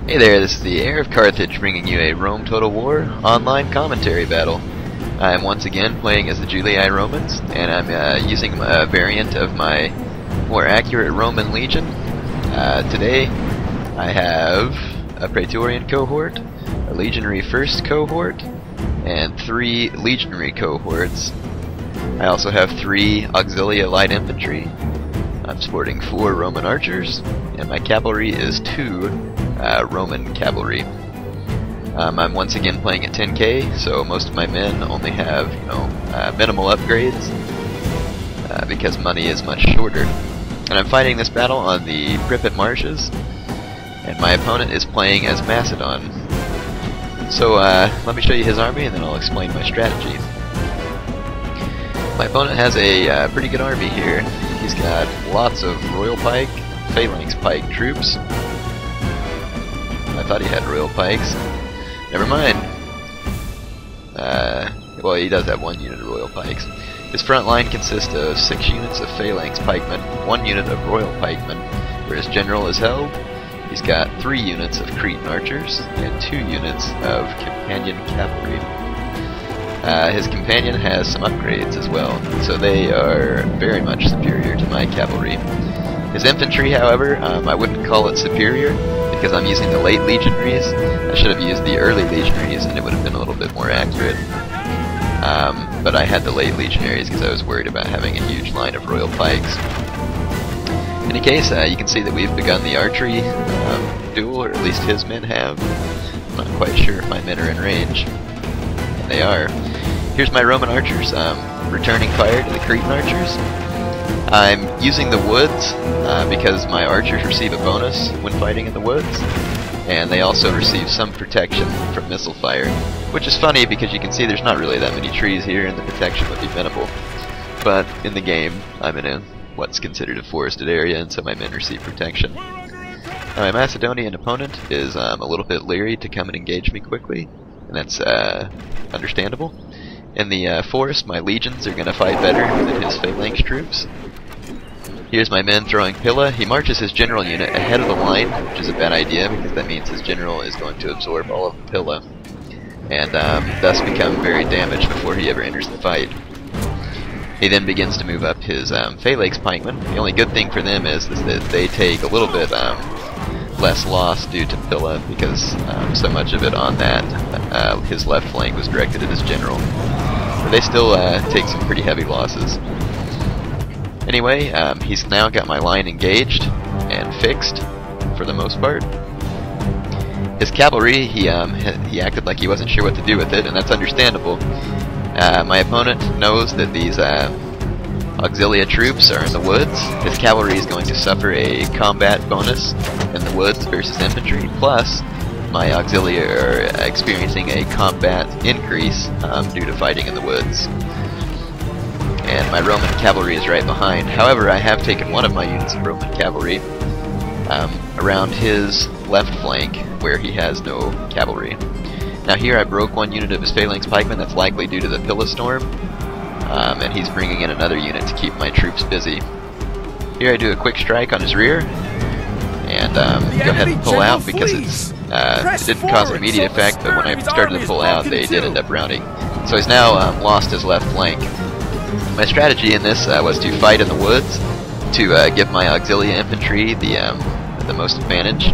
Hey there, this is the Heir of Carthage bringing you a Rome Total War online commentary battle. I'm once again playing as the Julii Romans, and I'm using a variant of my more accurate Roman legion. Today I have a Praetorian cohort, a Legionary First cohort, and 3 Legionary cohorts. I also have 3 Auxillia Light Infantry. I'm sporting 4 Roman archers, and my cavalry is 2 Roman cavalry. I'm once again playing at 10k, so most of my men only have, minimal upgrades because money is much shorter. And I'm fighting this battle on the Pripyat marshes, and my opponent is playing as Macedon. So let me show you his army, and then I'll explain my strategy. My opponent has a pretty good army here. He's got lots of Royal Pike, Phalanx Pike troops. I thought he had Royal Pikes. Never mind. Well, he does have 1 unit of Royal Pikes. His front line consists of 6 units of Phalanx Pikemen, 1 unit of Royal Pikemen, where his general is held. He's got 3 units of Cretan archers and 2 units of companion cavalry. His companion has some upgrades as well, so they are very much superior to my cavalry. His infantry, however, I wouldn't call it superior, because I'm using the late legionaries. I should have used the early legionaries and it would have been a little bit more accurate. But I had the late legionaries because I was worried about having a huge line of Royal Pikes. In any case, you can see that we've begun the archery duel, or at least his men have. I'm not quite sure if my men are in range. And they are. Here's my Roman archers, returning fire to the Cretan archers. I'm using the woods because my archers receive a bonus when fighting in the woods, and they also receive some protection from missile fire, which is funny because you can see there's not really that many trees here and the protection would be minimal. But in the game, I'm in what's considered a forested area, and so my men receive protection. My Macedonian opponent is a little bit leery to come and engage me quickly, and that's understandable. In the forest, my legions are going to fight better than his phalanx troops. Here's my men throwing Pilla. He marches his general unit ahead of the line, which is a bad idea because that means his general is going to absorb all of the Pilla and thus become very damaged before he ever enters the fight. He then begins to move up his phalanx pikemen. The only good thing for them is that they take a little bit less loss due to Pilla because so much of it on that his left flank was directed at his general. But they still take some pretty heavy losses. Anyway, he's now got my line engaged and fixed for the most part. His cavalry, he acted like he wasn't sure what to do with it, and that's understandable. My opponent knows that these Auxilia troops are in the woods. His cavalry is going to suffer a combat bonus in the woods versus infantry, plus my Auxilia are experiencing a combat increase due to fighting in the woods. And my Roman cavalry is right behind. However, I have taken one of my units of Roman cavalry around his left flank where he has no cavalry. Now here I broke 1 unit of his phalanx pikemen. That's likely due to the Pilla storm, and he's bringing in another unit to keep my troops busy. Here I do a quick strike on his rear and go ahead and pull out because it didn't cause an immediate effect, but when I started to pull out they did end up routing. So he's now lost his left flank. My strategy in this was to fight in the woods to give my Auxilia infantry the most advantage.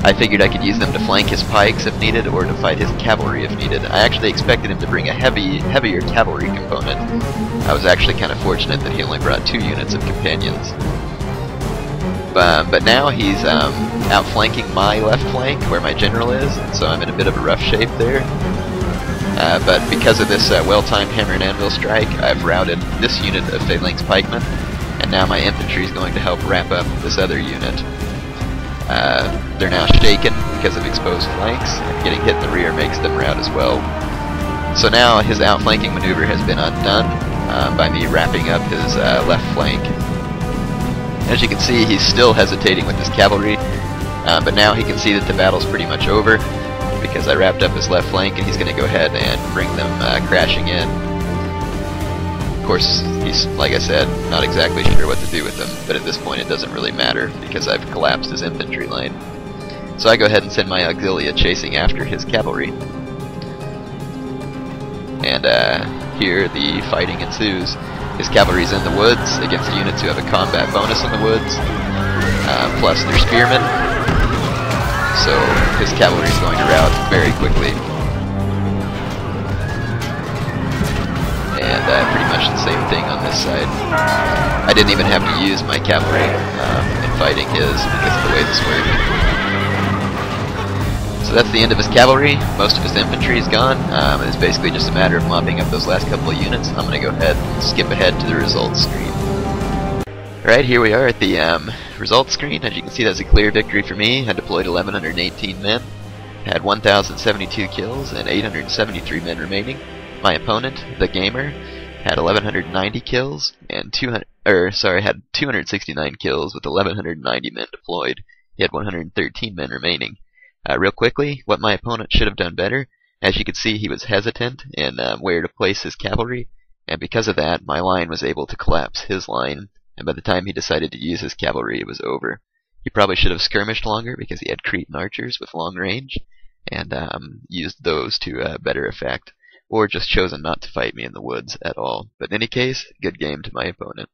I figured I could use them to flank his pikes if needed, or to fight his cavalry if needed. I actually expected him to bring a heavier cavalry component. I was actually kind of fortunate that he only brought 2 units of companions. But now he's outflanking my left flank where my general is, and so I'm in a bit of a rough shape there. But because of this well-timed hammer and anvil strike, I've routed this unit of phalanx pikemen, and now my infantry is going to help wrap up this other unit. They're now shaken because of exposed flanks, and getting hit in the rear makes them rout as well. So now his outflanking maneuver has been undone by me wrapping up his left flank. As you can see, he's still hesitating with his cavalry, but now he can see that the battle's pretty much over, because I wrapped up his left flank, and he's going to go ahead and bring them crashing in. Of course, he's, like I said, not exactly sure what to do with them, but at this point it doesn't really matter because I've collapsed his infantry line. So I go ahead and send my Auxillia chasing after his cavalry. And here the fighting ensues. His cavalry's in the woods against units who have a combat bonus in the woods, plus they're spearmen. So his cavalry is going to rout very quickly. And pretty much the same thing on this side. I didn't even have to use my cavalry in fighting his because of the way this worked. So that's the end of his cavalry. Most of his infantry is gone. It's basically just a matter of mopping up those last couple of units. I'm going to go ahead and skip ahead to the results screen. Alright, here we are at the results screen. As you can see, that's a clear victory for me. I deployed 1,118 men, had 1,072 kills, and 873 men remaining. My opponent, the gamer, had 1,190 kills and had 269 kills with 1,190 men deployed. He had 113 men remaining. Real quickly, what my opponent should have done better. As you can see, he was hesitant in where to place his cavalry, and because of that, my line was able to collapse his line, and by the time he decided to use his cavalry, it was over. He probably should have skirmished longer because he had Cretan archers with long range, and used those to better effect, or just chosen not to fight me in the woods at all. But in any case, good game to my opponent.